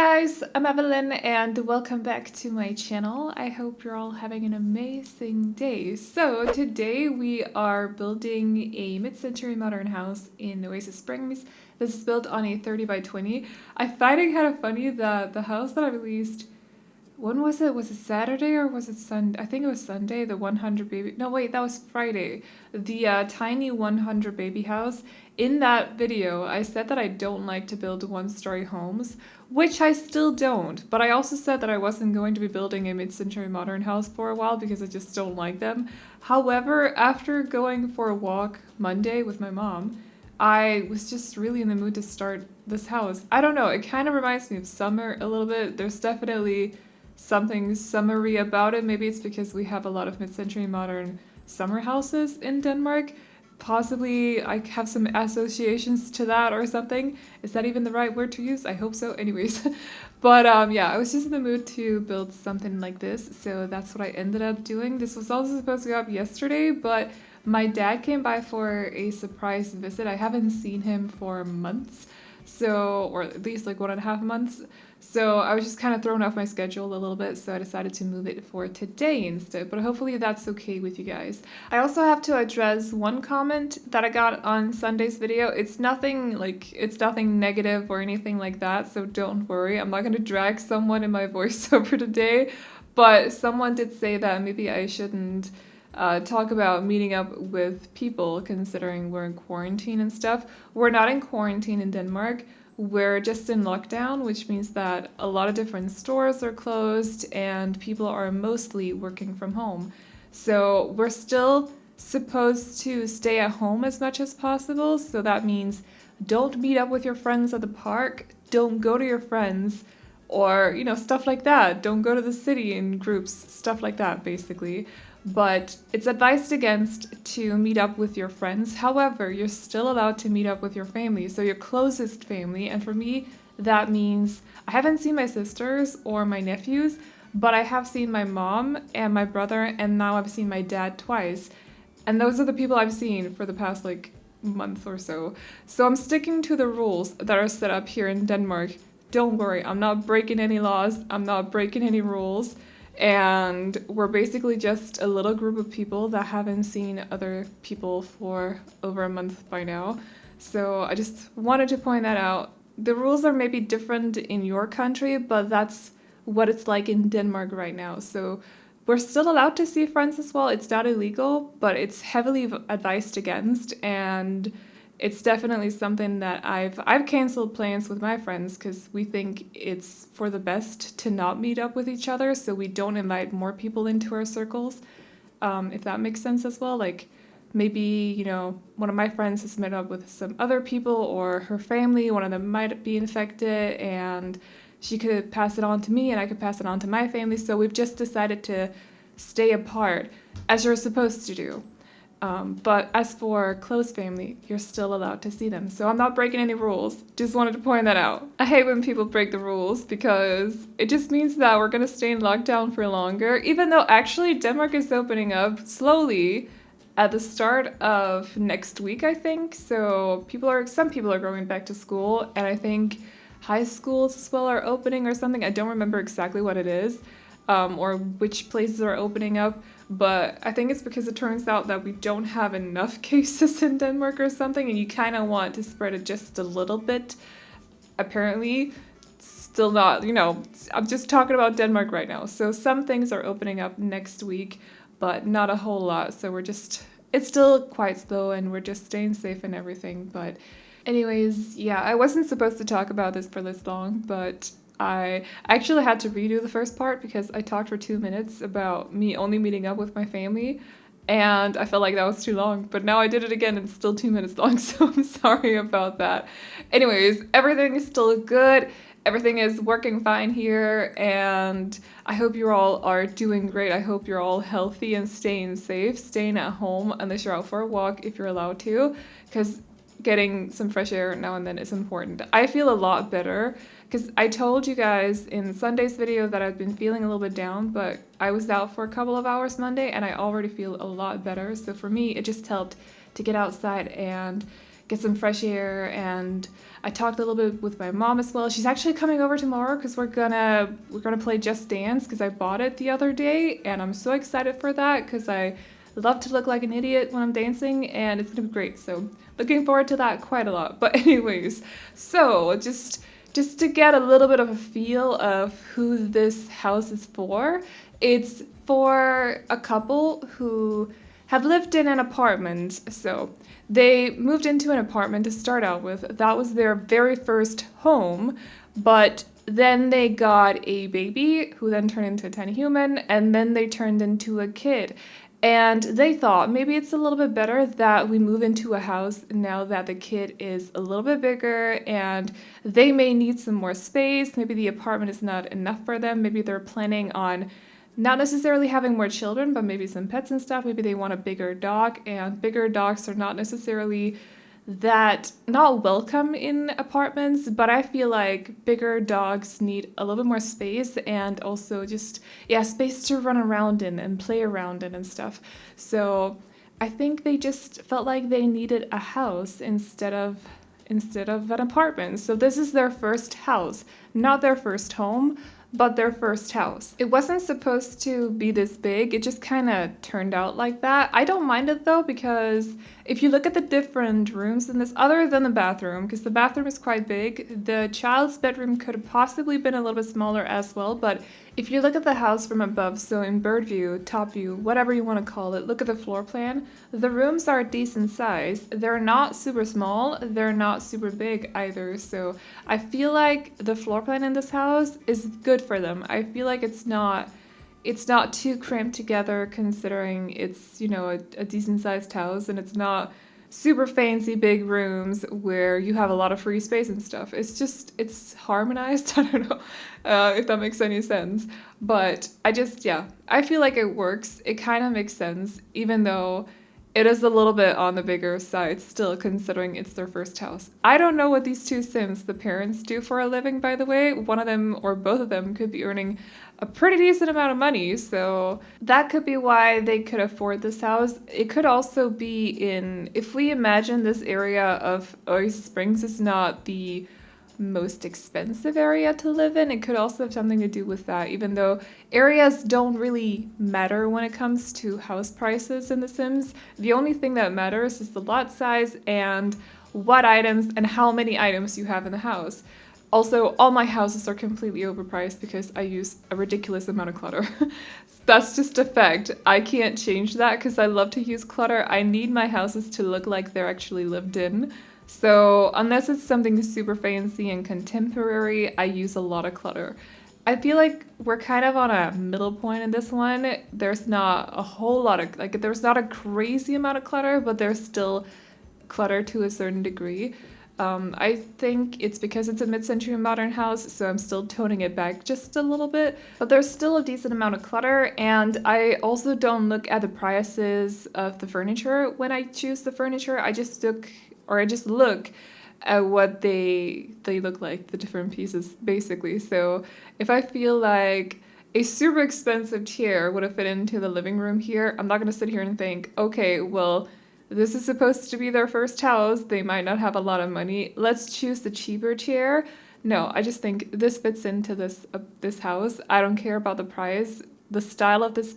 guys, I'm Aveline and welcome back to my channel. I hope you're all having an amazing day. So today we are building a mid-century modern house in Oasis Springs. This is built on a 30 by 20. I find it kind of funny that the house that I released, when was it? Was it Saturday or was it Sunday? I think it was Sunday, the 100 baby. No, wait, that was Friday. The tiny 100 baby house. In that video, I said that I don't like to build one-story homes, which I still don't. But I also said that I wasn't going to be building a mid-century modern house for a while because I just don't like them. However, after going for a walk Monday with my mom, I was just really in the mood to start this house. I don't know, it kind of reminds me of summer a little bit. There's definitely something summery about it. Maybe it's because we have a lot of mid-century modern summer houses in Denmark. Possibly I have some associations to that or something. Is that even the right word to use? I hope so. Anyways. But yeah, I was just in the mood to build something like this. So that's what I ended up doing. This was also supposed to go up yesterday, but my dad came by for a surprise visit. I haven't seen him for months. So, or at least like 1.5 months. So I was just kind of thrown off my schedule a little bit, so I decided to move it for today instead, but hopefully that's okay with you guys. I also have to address one comment that I got on Sunday's video. It's nothing negative or anything like that, so don't worry. I'm not going to drag someone in my voiceover today, but someone did say that maybe I shouldn't talk about meeting up with people considering we're in quarantine and stuff. We're not in quarantine in Denmark. We're just in lockdown, which means that a lot of different stores are closed and people are mostly working from home. So we're still supposed to stay at home as much as possible. So that means don't meet up with your friends at the park, don't go to your friends, or, you know, stuff like that. Don't go to the city in groups, stuff like that, basically. But it's advised against to meet up with your friends. However, you're still allowed to meet up with your family, so your closest family. And for me, that means I haven't seen my sisters or my nephews, but I have seen my mom and my brother, and now I've seen my dad twice. And those are the people I've seen for the past month or so. So I'm sticking to the rules that are set up here in Denmark. Don't worry, I'm not breaking any laws, I'm not breaking any rules. And we're basically just a little group of people that haven't seen other people for over a month by now. So I just wanted to point that out. The rules are maybe different in your country, but that's what it's like in Denmark right now. So we're still allowed to see friends as well. It's not illegal, but it's heavily advised against, and it's definitely something that I've canceled plans with my friends because we think it's for the best to not meet up with each other, so we don't invite more people into our circles, if that makes sense as well. Like maybe, you know, one of my friends has met up with some other people or her family, one of them might be infected, and she could pass it on to me and I could pass it on to my family, so we've just decided to stay apart, as you're supposed to do. But as for close family, you're still allowed to see them. So I'm not breaking any rules. Just wanted to point that out. I hate when people break the rules because it just means that we're going to stay in lockdown for longer. Even though actually Denmark is opening up slowly at the start of next week, I think. So some people are going back to school, and I think high schools as well are opening or something. I don't remember exactly what it is, or which places are opening up. But I think it's because it turns out that we don't have enough cases in Denmark or something, and you kind of want to spread it just a little bit. Apparently, still not, you know, I'm just talking about Denmark right now. So some things are opening up next week, but not a whole lot. So it's still quite slow, and we're just staying safe and everything. But anyways, yeah, I wasn't supposed to talk about this for this long, but I actually had to redo the first part because I talked for 2 minutes about me only meeting up with my family, and I felt like that was too long, but now I did it again and it's still 2 minutes long, so I'm sorry about that. Anyways, everything is still good, everything is working fine here, and I hope you all are doing great. I hope you're all healthy and staying safe, staying at home unless you're out for a walk if you're allowed to, because getting some fresh air now and then is important. I feel a lot better because I told you guys in Sunday's video that I've been feeling a little bit down, but I was out for a couple of hours Monday and I already feel a lot better. So for me, it just helped to get outside and get some fresh air. And I talked a little bit with my mom as well. She's actually coming over tomorrow because we're gonna play Just Dance because I bought it the other day, and I'm so excited for that because I love to look like an idiot when I'm dancing, and it's gonna be great. So looking forward to that quite a lot. But anyways, so just to get a little bit of a feel of who this house is for, it's for a couple who have lived in an apartment. So they moved into an apartment to start out with. That was their very first home, but then they got a baby who then turned into a tiny human, and then they turned into a kid. And they thought maybe it's a little bit better that we move into a house now that the kid is a little bit bigger and they may need some more space. Maybe the apartment is not enough for them. Maybe they're planning on not necessarily having more children, but maybe some pets and stuff. Maybe they want a bigger dog, and bigger dogs are not necessarily not welcome in apartments, but I feel like bigger dogs need a little bit more space and also just, yeah, space to run around in and play around in and stuff. So I think they just felt like they needed a house instead of an apartment. So this is their first house, not their first home, but their first house. It wasn't supposed to be this big, it just kind of turned out like that. I don't mind it though, because if you look at the different rooms in this, other than the bathroom, because the bathroom is quite big, the child's bedroom could have possibly been a little bit smaller as well, but if you look at the house from above, so in bird view, top view, whatever you want to call it, look at the floor plan, the rooms are decent size. They're not super small, they're not super big either, so I feel like the floor plan in this house is good for them. I feel like it's not too cramped together considering it's, you know, a decent sized house, and it's not super fancy big rooms where you have a lot of free space and stuff. It's harmonized. I don't know if that makes any sense, but I feel like it works. It kind of makes sense, even though it is a little bit on the bigger side still, considering it's their first house. I don't know what these two Sims, the parents, do for a living, by the way. One of them or both of them could be earning a pretty decent amount of money, so that could be why they could afford this house. It could also be if we imagine this area of Oasis Springs is not the most expensive area to live in, it could also have something to do with that, even though areas don't really matter when it comes to house prices in The Sims. The only thing that matters is the lot size and what items and how many items you have in the house. Also, all my houses are completely overpriced because I use a ridiculous amount of clutter. That's just a fact. I can't change that because I love to use clutter. I need my houses to look like they're actually lived in. So unless it's something super fancy and contemporary, I use a lot of clutter. I feel like we're kind of on a middle point in this one. There's not a whole lot of, there's not a crazy amount of clutter, but there's still clutter to a certain degree. I think it's because it's a mid-century modern house, so I'm still toning it back just a little bit, but there's still a decent amount of clutter, and I also don't look at the prices of the furniture when I choose the furniture. I just look at what they look like, the different pieces, basically. So if I feel like a super expensive chair would have fit into the living room here, I'm not going to sit here and think, okay, well, this is supposed to be their first house. They might not have a lot of money. Let's choose the cheaper chair. No, I just think this fits into this house. I don't care about the price. The style of this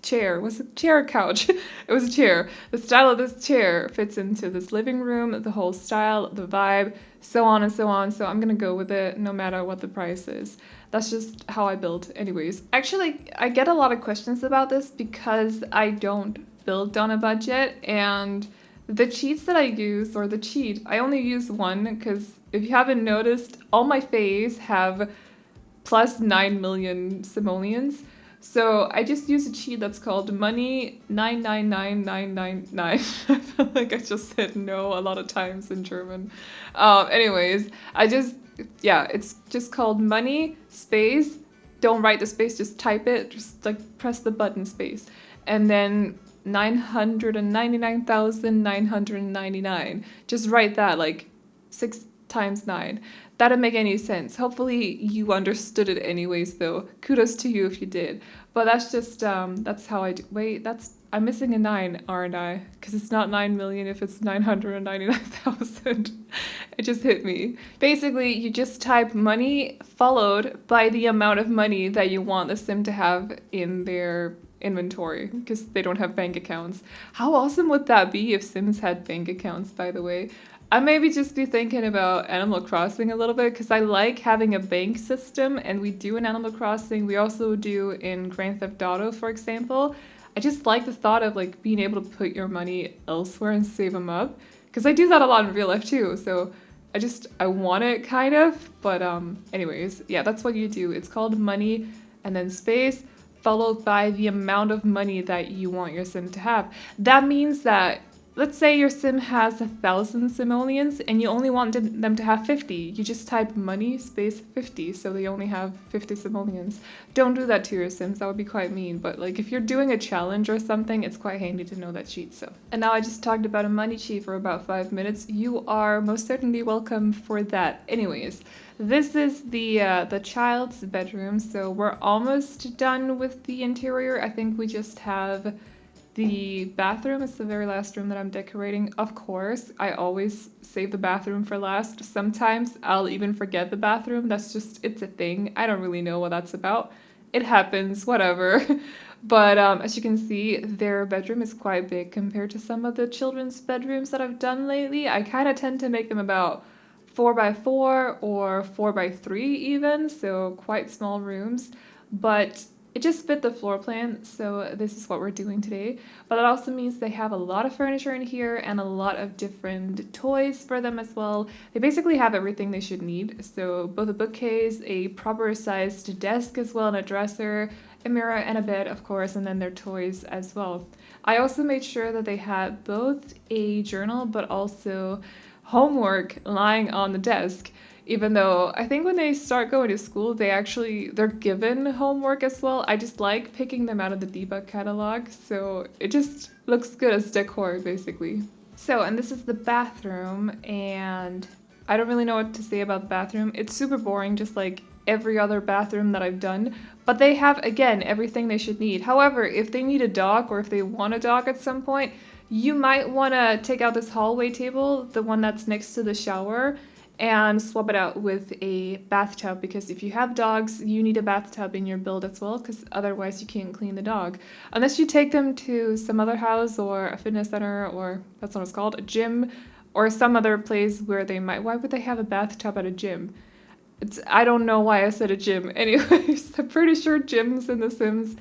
chair was a chair couch. It was a chair. The style of this chair fits into this living room, the whole style, the vibe, so on and so on. So I'm going to go with it no matter what the price is. That's just how I build anyways. Actually, I get a lot of questions about this because I don't build on a budget, and the cheats that I use, I only use one because if you haven't noticed, all my faves have plus 9 million simoleons. So I just use a cheat that's called money 999999. I feel like I just said no a lot of times in German. Anyways, it's just called money space. Don't write the space, just type it. Just press the button space. And then 999,999. Just write that 6 times 9. That didn't make any sense. Hopefully you understood it anyways, though. Kudos to you if you did. But that's just, that's how I do. Wait, I'm missing a 9, aren't I? Because it's not 9 million if it's 999,000. It just hit me. Basically, you just type money followed by the amount of money that you want the sim to have in their inventory, because they don't have bank accounts. How awesome would that be if Sims had bank accounts, by the way? I maybe just be thinking about Animal Crossing a little bit, because I like having a bank system, and we do in Animal Crossing. We also do in Grand Theft Auto, for example. I just like the thought of like being able to put your money elsewhere and save them up, because I do that a lot in real life too. So I want it kind of, but anyways, yeah, that's what you do. It's called money and then space followed by the amount of money that you want your sim to have. That means that, let's say your sim has 1,000 simoleons and you only want them to have 50. You just type money space 50, so they only have 50 simoleons. Don't do that to your sims, that would be quite mean, but like if you're doing a challenge or something, it's quite handy to know that cheat. So, and now I just talked about a money cheat for about 5 minutes. You are most certainly welcome for that. Anyways, this is the child's bedroom, so we're almost done with the interior. I think we just have the bathroom. It's the very last room that I'm decorating. Of course, I always save the bathroom for last. Sometimes I'll even forget the bathroom. It's a thing. I don't really know what that's about. It happens, whatever. But as you can see, their bedroom is quite big compared to some of the children's bedrooms that I've done lately. I kind of tend to make them about 4x4 or 4x3 even, so quite small rooms, but it just fit the floor plan, so this is what we're doing today. But that also means they have a lot of furniture in here and a lot of different toys for them as well. They basically have everything they should need, so both a bookcase, a proper sized desk as well, and a dresser, a mirror and a bed, of course, and then their toys as well. I also made sure that they had both a journal but also homework lying on the desk, even though I think when they start going to school, they're given homework as well. I just like picking them out of the debug catalog, so it just looks good as decor, basically. So, and this is the bathroom, and I don't really know what to say about the bathroom. It's super boring, just like every other bathroom that I've done, but they have, again, everything they should need. However, if they need a dock or if they want a dock at some point, you might want to take out this hallway table, the one that's next to the shower, and swap it out with a bathtub, because if you have dogs, you need a bathtub in your build as well, because otherwise you can't clean the dog. Unless you take them to some other house or a fitness center, or that's what it's called, a gym, or some other place where they might... Why would they have a bathtub at a gym? I don't know why I said a gym. Anyways, I'm pretty sure gyms in The Sims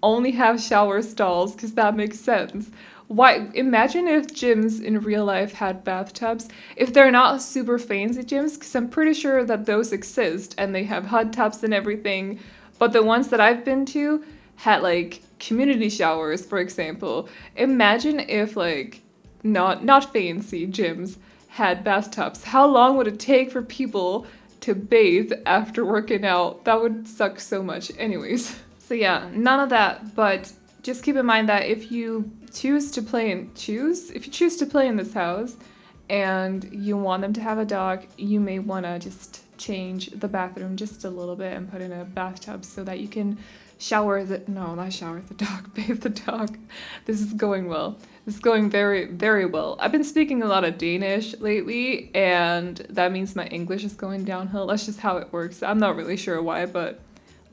only have shower stalls, because that makes sense. Why? Imagine if gyms in real life had bathtubs. If they're not super fancy gyms, because I'm pretty sure that those exist and they have hot tubs and everything, but the ones that I've been to had like community showers, for example. Imagine if like not fancy gyms had bathtubs. How long would it take for people to bathe after working out? That would suck so much. Anyways. So yeah, none of that, but just keep in mind that if you choose to play in this house and you want them to have a dog, you may want to just change the bathroom just a little bit and put in a bathtub so that you can bathe the dog. This is going well. This is going very, very well. I've been speaking a lot of Danish lately, and that means my English is going downhill. That's just how it works. I'm not really sure why, but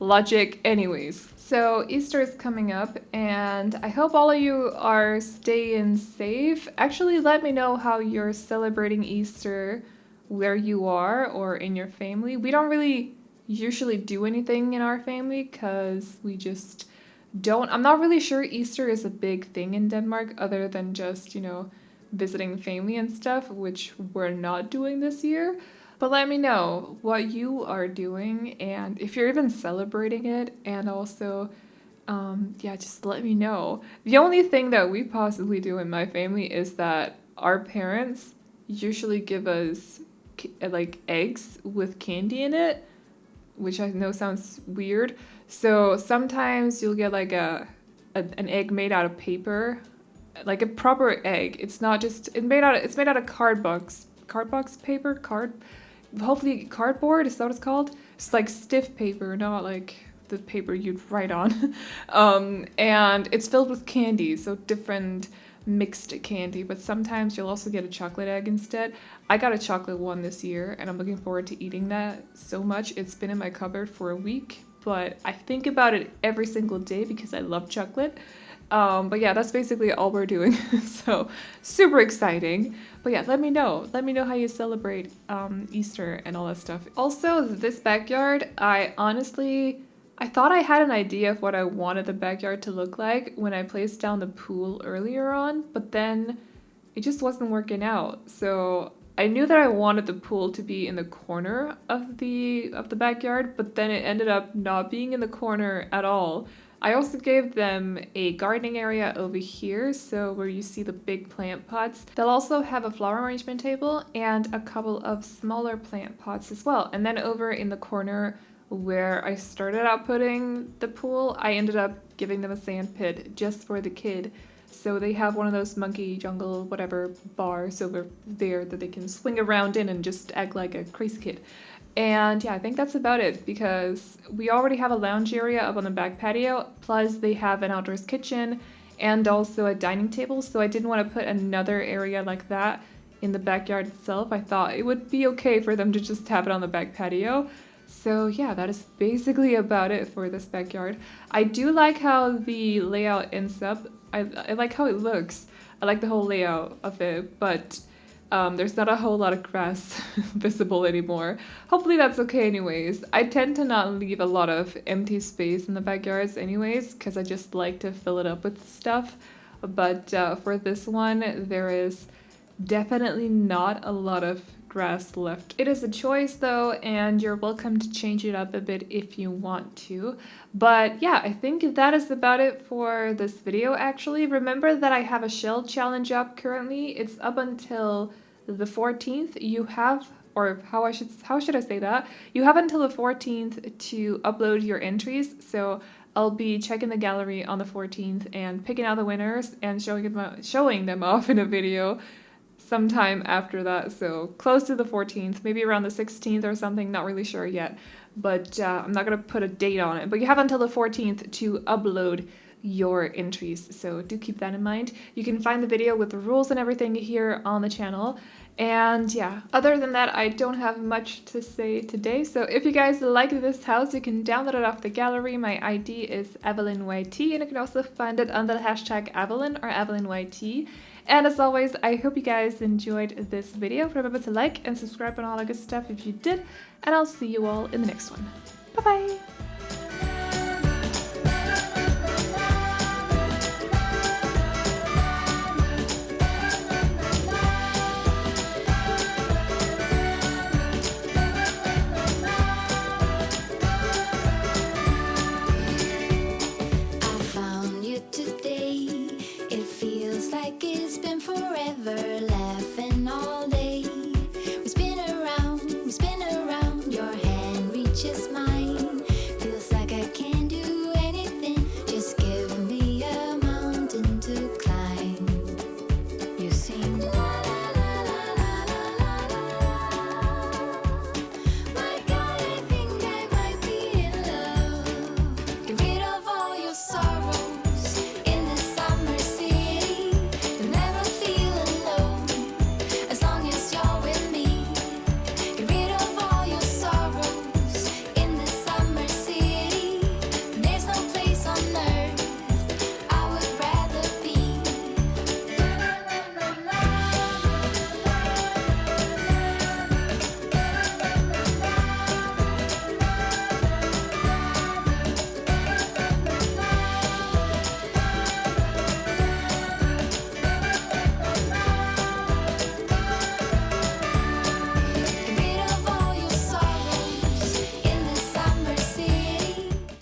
logic anyways. So Easter is coming up, and I hope all of you are staying safe. Actually, let me know how you're celebrating Easter where you are or in your family. We don't really usually do anything in our family because we just don't. I'm not really sure Easter is a big thing in Denmark other than just, visiting family and stuff, which we're not doing this year. But let me know what you are doing and if you're even celebrating it, and also, just let me know. The only thing that we possibly do in my family is that our parents usually give us like eggs with candy in it, which I know sounds weird. So sometimes you'll get like an egg made out of paper, like a proper egg. It's not just it's made out of box paper, hopefully cardboard, is that what it's called? It's like stiff paper, not like the paper you'd write on. And it's filled with candy, so different mixed candy, but sometimes you'll also get a chocolate egg instead. I got a chocolate one this year and I'm looking forward to eating that so much. It's been in my cupboard for a week, but I think about it every single day because I love chocolate. But yeah, that's basically all we're doing. So super exciting. But yeah, let me know how you celebrate Easter and all that stuff. Also, this backyard, I thought I had an idea of what I wanted the backyard to look like when I placed down the pool earlier on, but then it just wasn't working out. So I knew that I wanted the pool to be in the corner of the backyard, but then it ended up not being in the corner at all. I also gave them a gardening area over here, so where you see the big plant pots. They'll also have a flower arrangement table and a couple of smaller plant pots as well. And then over in the corner where I started out putting the pool, I ended up giving them a sand pit just for the kid. So they have one of those monkey jungle whatever bars over there that they can swing around in and just act like a crazy kid. And yeah, I think that's about it because we already have a lounge area up on the back patio, plus they have an outdoors kitchen and also a dining table, so I didn't want to put another area like that in the backyard itself. I thought it would be okay for them to just have it on the back patio. So yeah, that is basically about it for this backyard. I do like how the layout ends up. I like how it looks. I like the whole layout of it, but there's not a whole lot of grass visible anymore. Hopefully that's okay anyways. I tend to not leave a lot of empty space in the backyards anyways, because I just like to fill it up with stuff. But for this one, there is definitely not a lot of grass left. It is a choice though, and you're welcome to change it up a bit if you want to. But yeah, I think that is about it for this video actually. Remember that I have a shell challenge up currently. It's up until the 14th. You have, or how should I say that? You have until the 14th to upload your entries. So I'll be checking the gallery on the 14th and picking out the winners and showing them off in a video sometime after that, so close to the 14th, maybe around the 16th or something, not really sure yet, but I'm not going to put a date on it, but you have until the 14th to upload your entries, so do keep that in mind. You can find the video with the rules and everything here on the channel, and yeah, other than that, I don't have much to say today, so if you guys like this house, you can download it off the gallery. My ID is AvelineYT, and you can also find it under the hashtag Aveline or AvelineYT. And as always, I hope you guys enjoyed this video. Remember to like and subscribe and all that good stuff if you did. And I'll see you all in the next one. Bye-bye! It's been forever.